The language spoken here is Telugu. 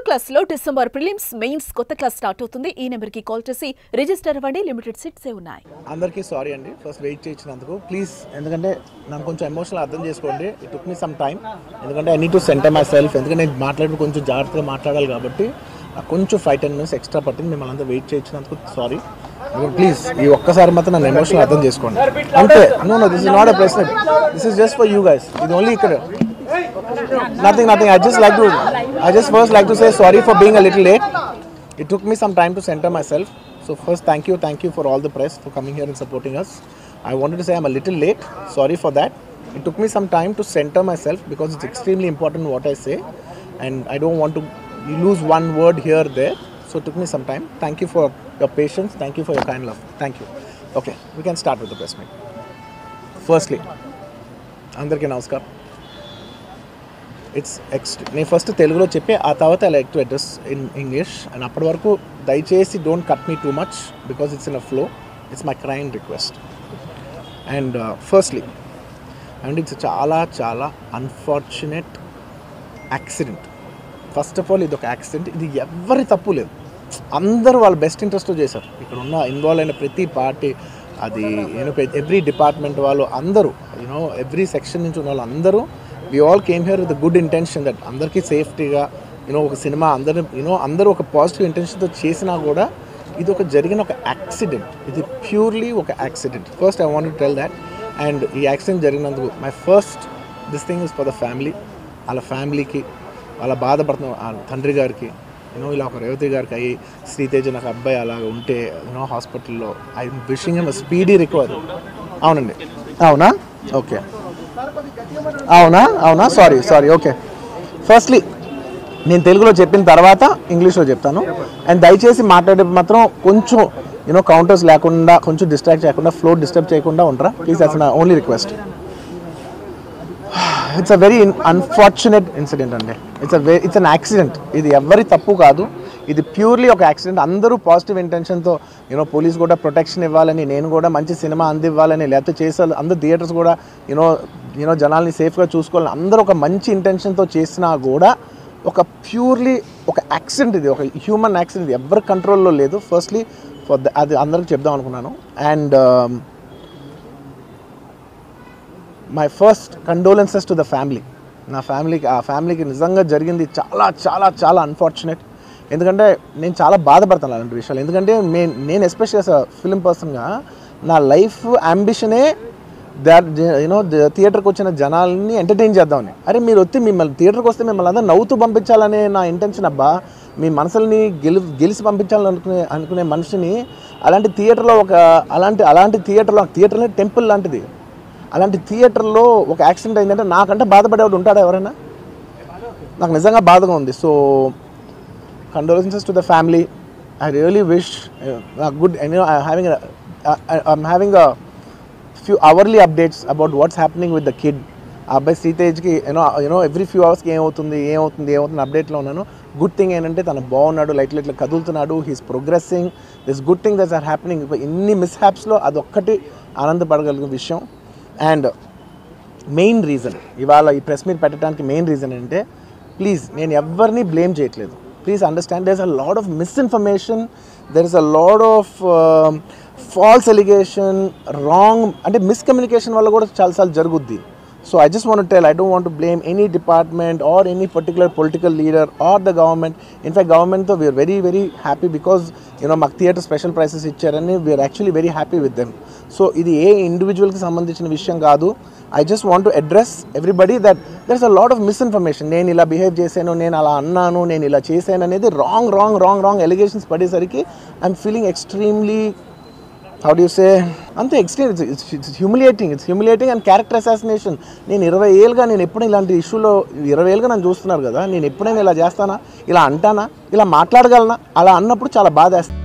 క్లాస్ లో డిసెంబర్ ప్రిలిమ్స్ మెయిన్స్ కొత్త క్లాస్ స్టార్ట్ అవుతుంది. ఈ నెంబర్ కి కాల్ చేసి రిజిస్టర్ అవ్వండి. లిమిటెడ్ సీట్స్ ఉన్నాయి. అందరికీ సారీ అండి ఫస్ట్ వెయిట్ చేయించినందుకు ప్లీజ్. ఎందుకంటే నాకు కొంచెం ఎమోషనల్ అర్థం చేసుకోండి. It took me some time. ఎందుకంటే I need to centre myself. ఎందుకంటే నేను మాట్లాడి కొంచెం జాగ్రత్తగా మాట్లాడాలి కాబట్టి నాకు కొంచెం 5-10 minutes ఎక్స్ట్రా పట్టింది. మిమ్మల్ని అంతా వెయిట్ చేయించినందుకు సారీ. ప్లీజ్ ఈ ఒక్కసారి మాత్రం నన్ను ఎమోషనల్ అర్థం చేసుకోండి అంతే. No this is not a press. This is just for you guys. ఇది ఓన్లీ ఇక్కడ nothing. I just first like to say sorry for being a little late. It took me some time to center myself. So first thank you for all the press for coming here and supporting us. I wanted to say I'm a little late. Sorry for that. It took me some time to center myself because it's extremely important what I say and I don't want to lose one word here there. So it took me some time. Thank you for your patience. Thank you for your kind love. Thank you. Okay, we can start with the press meet. Firstly, andarki namaskaram. నేను ఫస్ట్ తెలుగులో చెప్పి ఆ తర్వాత I like to address in English. And అప్పటి వరకు దయచేసి don't cut me too much because it's in a flow. It's my crime request. And firstly and it's చాలా చాలా unfortunate accident. First of all ఇది ఒక యాక్సిడెంట్. ఇది ఎవరి తప్పు లేదు. అందరూ వాళ్ళ బెస్ట్ ఇంట్రెస్ట్తో చేశారు. ఇక్కడ ఉన్న ఇన్వాల్వ్ అయిన ప్రతి పార్టీ, అది ఎవ్రీ డిపార్ట్మెంట్ వాళ్ళు అందరూ, ఎవ్రీ సెక్షన్ నుంచి ఉన్న వాళ్ళు అందరూ we all came here with a good intention that అందరికీ సేఫ్టీగా ఒక సినిమా అందరూ ఒక పాజిటివ్ ఇంటెన్షన్తో చేసినా కూడా ఇది ఒక జరిగిన ఒక యాక్సిడెంట్. ఇది ప్యూర్లీ ఒక accident. First I want to tell that. And ఈ యాక్సిడెంట్ జరిగినందుకు my first this thing is for the family. వాళ్ళ ఫ్యామిలీకి, వాళ్ళ బాధపడుతున్న వాళ్ళ తండ్రి గారికి, ఇలా ఒక రేవతి గారికి అయ్యి శ్రీతేజ నాకు అబ్బాయి అలాగ ఉంటే హాస్పిటల్లో I wishing him speedy recovery. అవునండి, అవునా? ఓకే, అవునా సారీ. ఓకే, ఫస్ట్లీ నేను తెలుగులో చెప్పిన తర్వాత ఇంగ్లీష్లో చెప్తాను. అండ్ దయచేసి మాట్లాడేటప్పుడు మాత్రం కొంచెం కౌంటర్స్ లేకుండా, కొంచెం డిస్ట్రాక్ట్ చేయకుండా, ఫ్లో డిస్టర్బ్ చేయకుండా ఉంటారా please. That's my only request. It's a very unfortunate incident అండి. It's an accident. ఇది ఎవరి తప్పు కాదు. ఇది ప్యూర్లీ ఒక యాక్సిడెంట్. అందరూ పాజిటివ్ ఇంటెన్షన్తో పోలీస్ కూడా ప్రొటెక్షన్ ఇవ్వాలని, నేను కూడా మంచి సినిమా అందివ్వాలని, లేకపోతే చేసాలి అందరు థియేటర్స్ కూడా జనాల్ని సేఫ్గా చూసుకోవాలని అందరూ ఒక మంచి ఇంటెన్షన్తో చేసినా కూడా ఒక ప్యూర్లీ ఒక యాక్సిడెంట్. ఇది ఒక హ్యూమన్ యాక్సిడెంట్. ఎవరి కంట్రోల్లో లేదు. ఫస్ట్లీ అది అందరికి చెప్దాం అనుకున్నాను. And my first condolences to the family. నా ఫ్యామిలీకి నిజంగా జరిగింది చాలా చాలా చాలా అన్ఫార్చునేట్. ఎందుకంటే నేను చాలా బాధపడతాను అలాంటి విషయాలు. ఎందుకంటే నేను ఎస్పెషల్లీ యాజ్ అ ఫిలిం పర్సన్గా నా లైఫ్ అంబిషనే థియేటర్కి వచ్చిన జనాల్ని ఎంటర్టైన్ చేద్దామని. అరే మీరు మిమ్మల్ని థియేటర్కి వస్తే మిమ్మల్ని అందరూ నవ్వుతూ పంపించాలనే నా ఇంటెన్షన్. అబ్బా, మీ మనసుల్ని గెలిచి పంపించాలని అనుకునే మనిషిని అలాంటి థియేటర్లో అలాంటి థియేటర్లో టెంపుల్ లాంటిది, అలాంటి థియేటర్లో ఒక యాక్సిడెంట్ అయిందంటే నాకంటే బాధపడేవాడు ఉంటాడా ఎవరైనా? నాకు నిజంగా బాధగా ఉంది. So condolences to the family. I really wish good, and I'm having a few hourly updates about what's happening with the kid. Abhay Sritej ki every few hours ki em avutundi update lo unnanu. Good thing ఏంటంటే తన బాగున్నాడు, లైట్ కదులుతున్నాడు, he's progressing. This good thing that's are happening. ఇన్ని మిస్హ్యాప్స్లో అదొక్కటి ఆనందపడగలిగిన విషయం. అండ్ మెయిన్ రీజన్ ఇవాళ ఈ ప్రెస్ మీట్ పెట్టడానికి మెయిన్ రీజన్ అంటే, ప్లీజ్ నేను ఎవరిని బ్లేమ్ చేయట్లేదు. Please understand, there's a lot of misinformation, there is a lot of false allegation, wrong and miscommunication valla kuda chaala jaruguddi. So I just want to tell, I don't want to blame any department or any particular political leader or the government. In fact, government though we are very very happy because maku theatre special prices ichcharani, we are actually very happy with them. So idi A individual ki sambandhinchina vishayam kaadu. I just want to address everybody that there's a lot of misinformation. నేను ఇలా బిహేవ్ చేశాను, నేను అలా అన్నాను, నేను ఇలా చేశాను అనేది రాంగ్ ఎలిగేషన్స్ పడేసరికి I'm feeling extremely, how do you say, అంతే extreme. It's humiliating and character assassination. నేను 20 ఏళ్ళుగా నేను ఎప్పుడు ఇలాంటి ఇష్యూలో 20 ఏళ్ళుగా నన్ను చూస్తున్నారు కదా, నేను ఎప్పుడైనా ఇలా చేస్తానా, ఇలా అంటానా, ఇలా మాట్లాడగలనా? అలా అన్నప్పుడు చాలా బాధ వేస్తాను.